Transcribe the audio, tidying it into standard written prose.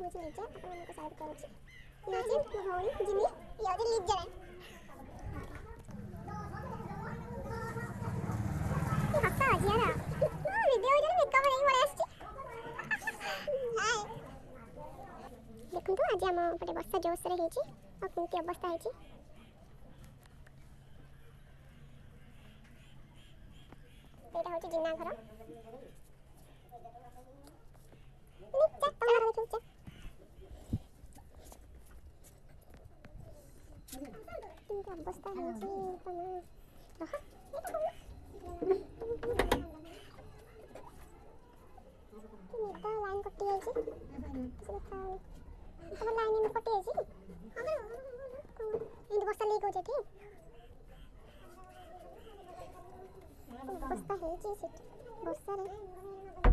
मुझे लीजा अपन को साइड करूची ये जे भौणी जिमी ये जे लीजा रे ये हफ्ता आजियारा वीडियो जे मेकअप नहीं बड़े आछी हाय देखु तो आज हम पटे वर्षा जोश रे हेची आ केमती अवस्था हेची एटा होची जिन्ना घर नीचे तमरा देखु केमती अवस्था हेची तमा रहा तो लाइन कटी है जी देखा तो लाइन में कटी है जी इन बस्ता लीक हो जाती बस्ता है जी बस्ता रे